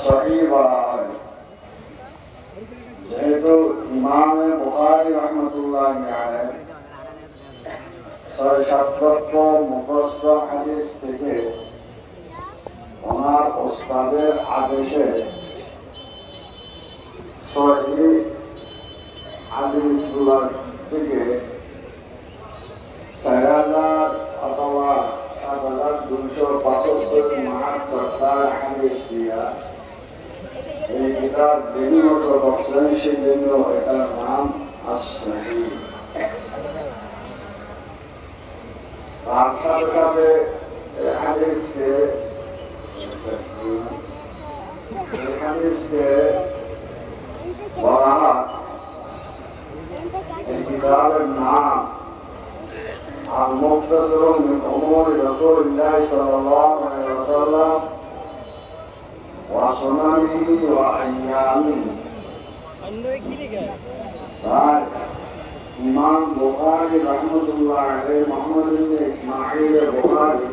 সহিহ বলা হয়। যেহেতু ইমাম বুখারী রাহমাতুল্লাহ আলাইহি ৬৭ মুখস্থ হাদিস থেকে ওনার ওস্তাদের আদেশে সহিহ হাদিসগুলোর থেকে ৪,০০০ অথবা ৭,২৭৫ মাহাত্তর হাদিস দিয়া এই কিতাব বিনিয়োগ করছেন, সেই জন্য এটার নাম as-সহিহ। তার সাথে সাথে হাদিসকে বলা হয়, এই কিতাবের নাম المختصر من أمور رسول الله صلى الله عليه وسلم وسننه وأيامه। ইমাম বুখারী রাহমাতুল্লাহ আলাইহি মুহাম্মদ ইবনে ইসমাঈল বুখারী